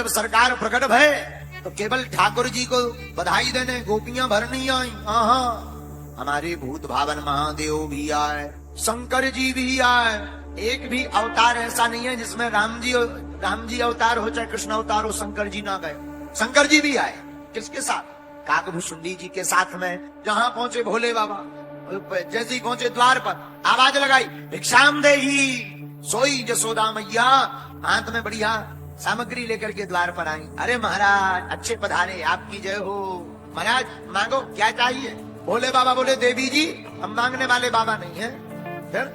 जब सरकार प्रकट भय तो केवल ठाकुर जी को बधाई देने गोपियां भरनी आई। हमारे भूत भावन महादेव भी आए, शंकर जी भी आए। एक भी अवतार ऐसा नहीं है जिसमें राम जी अवतार हो चाहे कृष्ण अवतार हो, शंकर जी ना गए। शंकर जी भी आए। किसके साथ? काकभूषुंडी जी के साथ में। जहां पहुंचे भोले बाबा, जैसे ही पहुंचे द्वार पर आवाज लगाई, भिक्षाम देही सोई जसोदा मैया। हाथ में बढ़िया सामग्री लेकर के द्वार पर आई। अरे महाराज अच्छे पधारे, आपकी जय हो। महाराज मांगो, क्या चाहिए? भोले बाबा बोले, देवी जी हम मांगने वाले बाबा नहीं है, फिर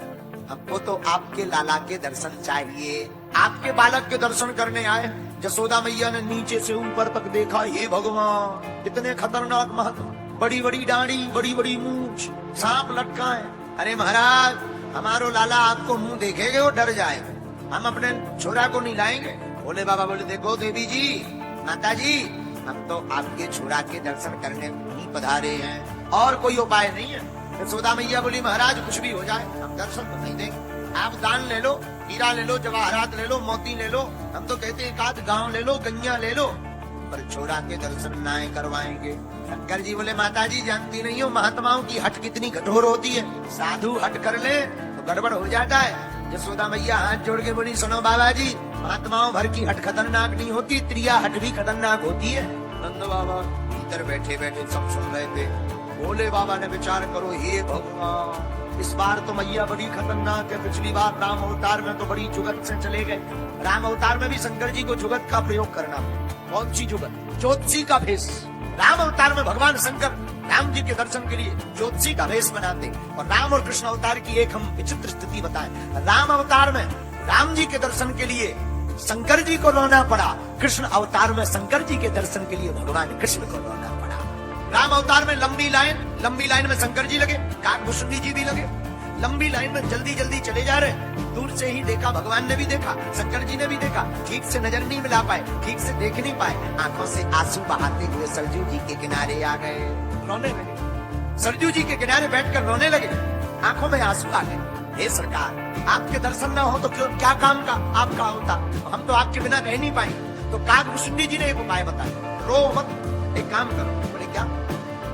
हमको तो आपके लाला के दर्शन चाहिए, आपके बालक के दर्शन करने आए। जसोदा मैया ने नीचे से ऊपर तक देखा, हे भगवान कितने खतरनाक महत्व, बड़ी बड़ी डांडी, बड़ी बड़ी मूंछ, सांप लटका है। अरे महाराज हमारो लाला आपको मुंह देखेगे वो डर जाएगा, हम अपने छोरा को नहीं लाएंगे। भोले बाबा बोले, देखो देवी जी, माता जी, हम तो आपके छोरा के दर्शन करने ही पधारे हैं, और कोई उपाय नहीं है। यशोदा मैया बोली, महाराज कुछ भी हो जाए हम दर्शन तो नहीं देंगे, आप दान ले लो, हीरा ले लो, जवाहरात ले लो, मोती ले लो, हम तो कहते हैं एक आध गाँव ले लो, गैया ले लो, पर छोरा के दर्शन ना करवाएंगे। शंकर जी बोले, माता जी जानती नहीं हो महात्माओं की हट कितनी कठोर होती है, साधु हट कर ले तो गड़बड़ हो जाता है। यशोदा मैया हाथ जोड़ के बोली, सुनो बाबा जी, महात्माओं भर की हट खतरनाक नहीं होती, त्रिया हट भी खतरनाक होती है। नंद बाबा भीतर बैठे बैठे सब सुन रहे थे। भोले बाबा ने विचार करो, हे भगवान इस बार तो मैया बड़ी खतरनाक है, पिछली बार राम अवतार में तो बड़ी जुगत से चले गए, राम अवतार में भी शंकर जी को जुगत का प्रयोग करना। कौन सी जुगत? ज्योतिषी का भेष। राम अवतार में भगवान शंकर राम जी के दर्शन के लिए ज्योतिषी का भेष बनाते, और राम और कृष्ण अवतार की एक हम विचित्र स्थिति बताएं। राम अवतार में राम जी के दर्शन के लिए शंकर जी को रोना पड़ा, कृष्ण अवतार में शंकर जी के दर्शन के लिए भगवान कृष्ण को रोना पड़ा। राम अवतार में लंबी लाइन में शंकर जी लगे, काकभूषुंडी जी भी लगे, लंबी लाइन में जल्दी जल्दी चले जा रहे। दूर से ही देखा, भगवान ने भी देखा, शंकर जी ने भी देखा, ठीक से नजर नहीं मिला पाए, ठीक से देख नहीं पाए, आंखों से आंसू बहाते हुए सरजू जी के किनारे आ गए, रोने लगे। सरजू जी के किनारे बैठकर रोने लगे, आंखों में आंसू आ गए। हे सरकार, आपके दर्शन ना हो तो क्या काम का आपका होता, हम तो आपके बिना रह नहीं पाए। तो काकभूषुंडी जी ने एक उपाय बताया, रो मत, एक काम करो। बोले क्या?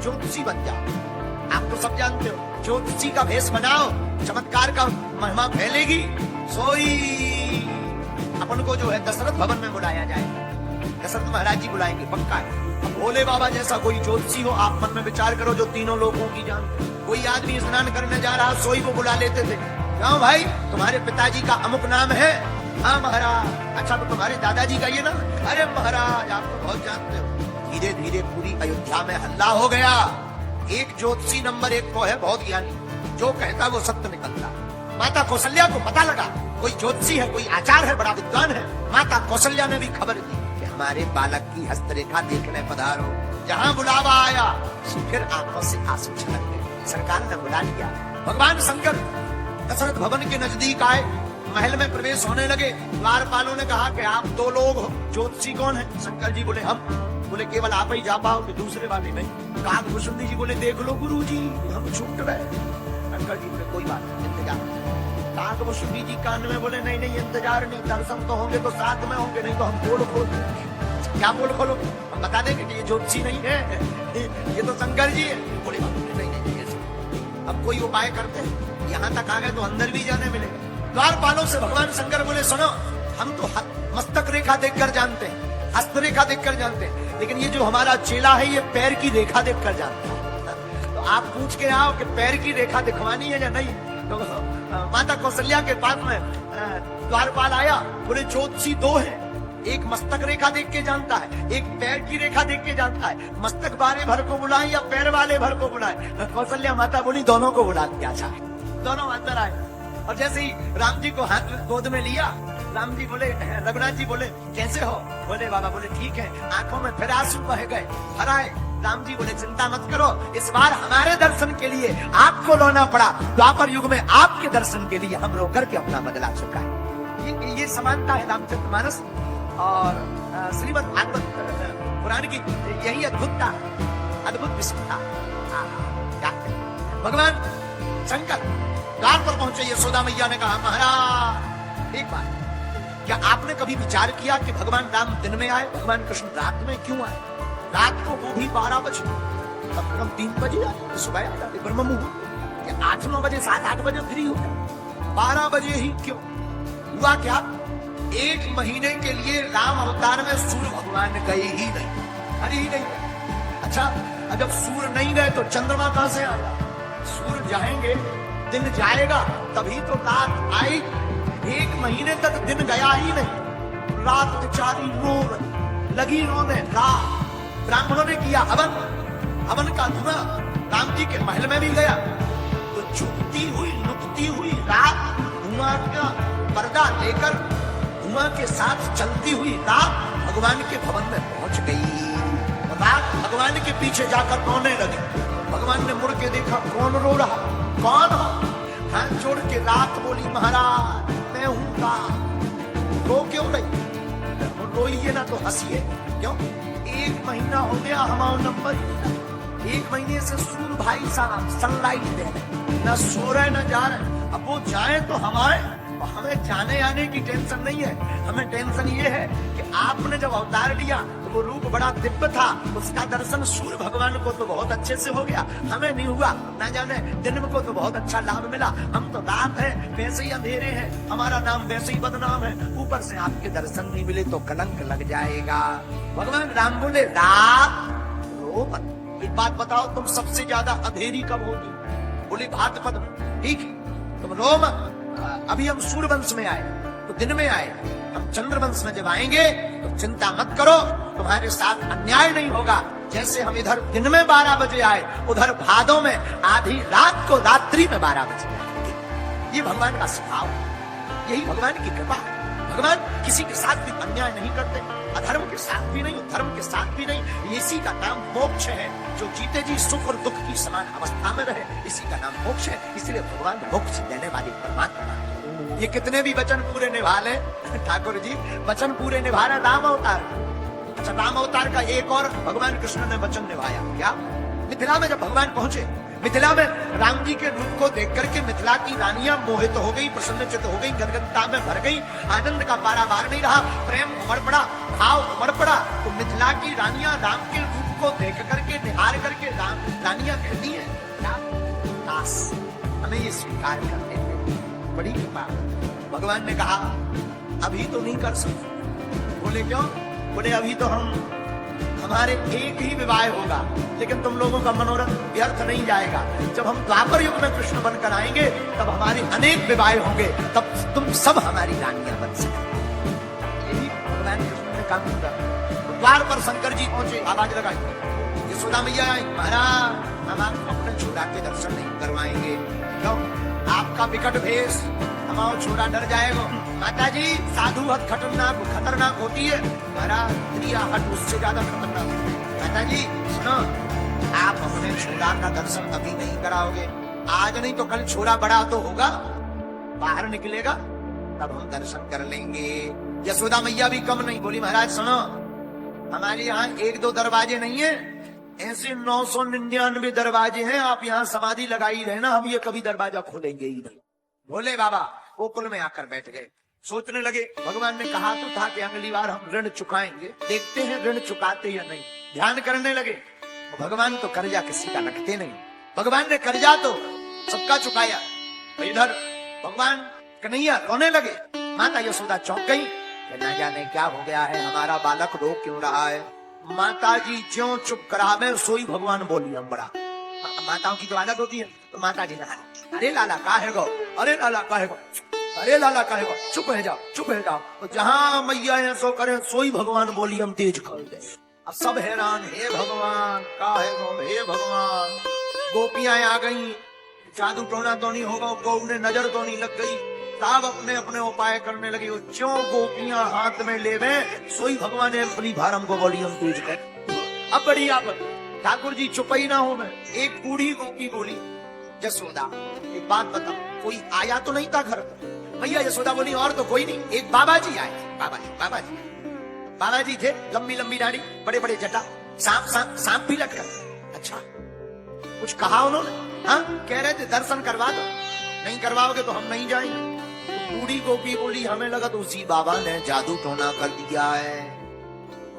ज्योतिषी बन जाओ। आप तो सब जानते हो, ज्योतिषी का भेष बनाओ, चमत्कार का महिमा फैलेगी। सोई अपन को जो है दशरथ भवन में बुलाया जाएगा, दशरथ महाराज जी बुलाएंगे, पक्का है। अब भोले बाबा जैसा कोई ज्योतिषी हो, आप मन में विचार करो, जो तीनों लोगों की जानते। कोई आदमी स्नान करने जा रहा, सोई को बुला लेते थे, क्यों भाई तुम्हारे पिताजी का अमुक नाम है? हाँ महाराज। अच्छा तो तुम्हारे दादाजी का ये नाम? अरे महाराज आप तो बहुत जानते हो। धीरे धीरे पूरी अयोध्या में हल्ला हो गया। एक ज्योतिषी नंबर 1 तो है, बहुत ज्ञानी, जो कहता वो सत्य निकलता। माता कौशल्या को पता लगा कोई ज्योतिषी है, कोई आचार है, बड़ा विद्वान है। माता कौशल्या ने भी खबर दी कि हमारे बालक की हस्तरेखा देखने पधारो। जहां बुलावा आया फिर आंखों से आंसू छलक गए। सरकार ने बुला लिया। भगवान शंकर दशरथ भवन के नजदीक आए, महल में प्रवेश होने लगे। द्वारपालों ने कहा कि आप 2 लोग हो, ज्योतिषी कौन है? शंकर जी बोले हम। बोले केवल आप ही जा पाओगे, दूसरे वाले नहीं। काकभूषुंडी जी बोले देख लो गुरु जी हम छूट रहे। शंकर जी बोले कोई बात नहीं, इंतजार। काकभूषुंडी जी कान में बोले नहीं नहीं इंतजार नहीं, दर्शन तो होंगे तो साथ में होंगे, नहीं तो हम पोल खोल। क्या पोल खोलो? हम बता देंगे कि ये ज्योतिषी नहीं है, ये तो शंकर जी है। बोले नहीं नहीं अब कोई उपाय करते हैं, यहाँ तक आ गए तो अंदर भी जाने मिलेगा। द्वारपालों से भगवान शंकर बोले सुनो, हम तो मस्तक रेखा देखकर जानते हैं, हस्तरेखा देखकर जानते हैं, लेकिन ये जो हमारा चेला है ये पैर की रेखा देखकर जानता है। तो आप पूछ के आओ कि पैर की रेखा दिखवानी है या नहीं। तो माता कौशल्या के पास में द्वारपाल आया, बोले ज्योतिषी 2 है, एक मस्तक रेखा देख के जानता है, एक पैर की रेखा देख के जानता है। मस्तक वाले भर को बुलाएं या पैर वाले भर को बुलाएं? कौशल्या माता बोली दोनों को बुला क्या चाहे। दोनों अंदर आए और जैसे ही राम जी को हाथ गोद में लिया, राम जी बोले, रघुनाथ जी बोले कैसे हो? बोले बाबा बोले ठीक है। आंखों में फिर आंसू बह गए, हराए। राम जी बोले चिंता मत करो, इस बार हमारे दर्शन के लिए आपको रोना पड़ा, द्वापर युग में आपके दर्शन के लिए हम रो करके अपना बदला चुका है। ये समानता है रामचरितमानस और श्रीमद् भागवत पुराण की, यही अद्भुतता, अद्भुत विशेषता। भगवान शंकर द्वार पर पहुंचे। यशोदा मैया ने कहा महाराज एक बात, क्या आपने कभी विचार किया कि भगवान राम दिन में आए, भगवान कृष्ण रात में क्यों आए? रात को वो भी 12 बजे, कम से कम 3 बजे आए तो सुबह आ जाते ब्रह्म मुहूर्त, या 8-9 बजे 7-8 बजे फ्री हो गए, 12 बजे ही क्यों हुआ? क्या 1 महीने के लिए राम अवतार में सूर्य भगवान गए ही नहीं, अरे ही नहीं। अच्छा, जब सूर्य नहीं गए तो चंद्रमा कहां से आया? सूर्य जाएंगे, दिन जाएगा, तभी तो रात आई। 1 महीने तक दिन गया ही नहीं, रात बेचारी रो रही, लगी रोने। रात ब्राह्मणों ने किया हवन, हवन का धुआं राम जी के महल में भी गया, तो झुकती हुई लुकती हुई रात धुआं का पर्दा लेकर धुआं के साथ चलती हुई रात भगवान के भवन में पहुंच गई। रात भगवान के पीछे जाकर रोने लगी। भगवान ने मुड़ के देखा, कौन रो रहा, कौन हो? हाथ जोड़ के रात बोली, महाराज मैं हूं रात। रो क्यों रही? रोइए ना तो हंसिए, क्यों? 1 महीना हो गया हमारा नंबर, 1 महीने से सूर्य भाई साहब सनलाइट दे रहे, न सो रहे न जा रहे। अब वो जाए तो हमें जाने आने की टेंशन नहीं है, हमें टेंशन ये है कि आपने जब अवतार लिया तो वो रूप बड़ा दिव्य था, उसका दर्शन सूर्य भगवान को तो बहुत अच्छे से हो गया, हमें नहीं हुआ। ना जाने दिन को तो बहुत अच्छा लाभ मिला, हम तो रात है वैसे ही अंधेरे हैं, हमारा नाम वैसे ही बदनाम है, ऊपर से आपके दर्शन नहीं मिले तो कलंक लग जाएगा। भगवान राम बोले, रात रो मत। एक बात बताओ, तुम सबसे ज्यादा अंधेरी कब होगी? बोली भाद्रपद में। ठीक, तुम रो मत। अभी हम सूर्य वंश में आए तो दिन में आए, हम चंद्र वंश में जब आएंगे तो चिंता मत करो, तुम्हारे साथ अन्याय नहीं होगा। जैसे हम इधर दिन में 12 बजे आए, उधर भादों में आधी रात को रात्रि में 12 बजे आएंगे। ये भगवान का स्वभाव, यही भगवान की कृपा। भगवान किसी के साथ भी अन्याय नहीं करते, अधर्म के साथ भी नहीं, धर्म के साथ भी नहीं। इसी का नाम मोक्ष है। जो जीते जी सुख और दुख की समान अवस्था में रहे, इसी का नाम मोक्ष है। इसलिए भगवान मोक्ष देने वाले परमात्मा। ये कितने भी वचन पूरे निभा ले ठाकुर जी, वचन पूरे निभा रहे राम अवतार। अच्छा, राम अवतार का एक और भगवान कृष्ण ने वचन निभाया। क्या? मिथिला में जब भगवान पहुंचे, मिथिला में राम जी के रूप को देख करके मिथिला की रानियां मोहित हो गई, प्रसन्नचित हो गई, गदगदता में भर गई, आनंद का पारावार नहीं रहा, प्रेम उमड़ पड़ा, भाव उमड़ पड़ा। तो मिथिला की रानियां राम के रूप को देख करके, निहार करके रानियां कहती हैं, दास हमें ये स्वीकार करते हैं, बड़ी कृपा। भगवान ने कहा, अभी तो नहीं कर सकते। बोले क्यों? बोले अभी तो हमारे एक ही विवाह होगा, लेकिन तुम लोगों का मनोरथ व्यर्थ नहीं जाएगा। जब हम द्वापर युग में कृष्ण बनकर आएंगे तब हमारे अनेक विवाह होंगे, तब तुम सब हमारी रानियां बन सकेंगे। यही भगवान कृष्ण ने काम किया। द्वार पर शंकर जी पहुंचे, आवाज लगाई, यशोदा मैया आई, महाराज हम आपको अपने छोड़ा के दर्शन नहीं करवाएंगे। क्यों? आपका विकट भेष, हमारा छोड़ा डर जाएगा। माता जी, साधु हट खतरनाक होती है, महाराज प्रिया हट उससे ज्यादा खतरनाक। माता जी सुनो, आप अपने छोरा का दर्शन अभी नहीं कराओगे, आज नहीं तो कल छोरा बड़ा तो होगा, बाहर निकलेगा, तब हम दर्शन कर लेंगे। यशोदा मैया भी कम नहीं, बोली महाराज सुनो, हमारे यहाँ 1-2 दरवाजे नहीं है, ऐसे 999 दरवाजे हैं, आप यहाँ समाधि लगाई रहना, हम ये कभी दरवाजा खोलेंगे ही नहीं। भोले बाबा गोकुल में आकर बैठ गए, सोचने लगे, भगवान ने कहा तो था कि अगली बार हम ऋण चुकाएंगे, देखते हैं ऋण चुकाते या नहीं। ध्यान करने लगे, भगवान तो कर्जा किसी का रखते नहीं, भगवान ने कर्जा तो सबका चुकाया। इधर भगवान कन्हैया रोने लगे, माता यशोदा चौंक गई कि न जाने क्या हो गया है, हमारा बालक रो क्यों रहा है। माता जी ज्यों चुप करावे सोई भगवान बोली हम बड़ा। माताओं की तो आदत होती है, तो माता जी ने, अरे लाला का है गो, अरे लाला का है गो, अरे लाला का है गो, चुप है जाओ, चुप है जाओ। तो जहां मैया है सो करे, सोई भगवान बोली हम तेज खोल दे। अब सब हैरान, हे भगवान का है गो, हे भगवान। गोपियां आ गई, जादू टोना तो नहीं होगा, गौ ने नजर तो नहीं लग गई, सब अपने अपने उपाय करने लगे। वो क्यों गोपियां हाथ में ले गए, सोई भगवान ने अपनी भारम को बोली हम तेज कर। अब बड़ी आपत, ठाकुर जी चुप ही ना हो गए। एक बूढ़ी गोपी बोली, यशोदा एक बात बताओ, कोई आया तो नहीं था घर? भैया यशोदा बोली, और तो कोई नहीं, एक बाबा जी आए। बाबा जी थे, लंबी लंबी दाढ़ी, बड़े बड़े जटा, सांप भी लटका। अच्छा, कुछ कहा उन्होंने? हाँ, कह रहे थे दर्शन करवा दो, नहीं करवाओगे तो हम नहीं जाएंगे। तो बूढ़ी गोपी बोली हमें लगा तो उसी बाबा ने जादू टोना कर दिया है।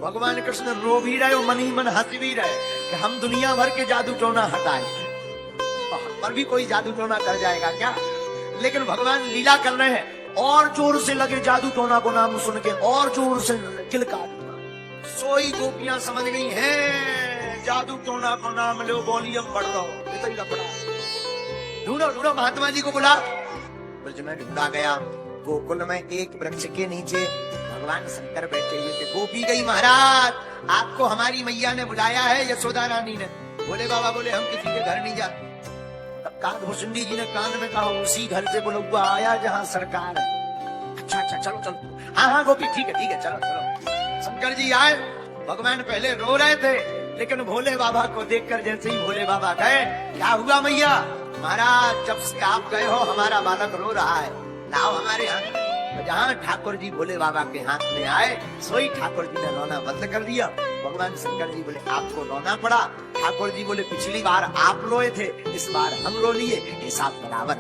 भगवान कृष्ण रो भी रहे और मन ही मन हंस भी रहे कि हम दुनिया भर के जादू टोना हटाए, हम पर भी कोई जादू टोना कर जाएगा क्या। लेकिन भगवान लीला कर रहे हैं, और जोर से लगे जादू टोना को नाम सुन के, और जोर से किलका दिया। सोई गोपियां समझ गई हैं जादू टोना को नाम लो, वॉल्यूम बढ़ लो, इतना ही लफड़ा। ढूंढो ढूंढो महात्मा जी को बुला। ब्रज में ढूंढा गया, गोकुल में एक वृक्ष के नीचे भगवान शंकर बैठे हुए थे। गोपी गई, महाराज आपको हमारी मैया ने बुलाया है, यशोदा रानी ने। बोले बाबा बोले हम किसी के घर नहीं जाते। तब काकभूषुंडी जी ने कान में कहा उसी घर से बोलो वो आया जहाँ सरकार है। अच्छा अच्छा चलो चलो, हाँ हाँ गोपी ठीक है चलो चलो। शंकर जी आए, भगवान पहले रो रहे थे, लेकिन भोले बाबा को देखकर जैसे ही भोले बाबा गए, क्या हुआ मैया? महाराज जब से आप गए हो हमारा बालक रो रहा है, लाओ हमारे हाथ। तो जहाँ ठाकुर जी भोले बाबा के हाथ में आए, सोई ठाकुर जी ने रोना बंद कर दिया। भगवान शंकर जी बोले आपको रोना पड़ा। ठाकुर जी बोले पिछली बार आप रोए थे, इस बार हम रो लिए, हिसाब बराबर।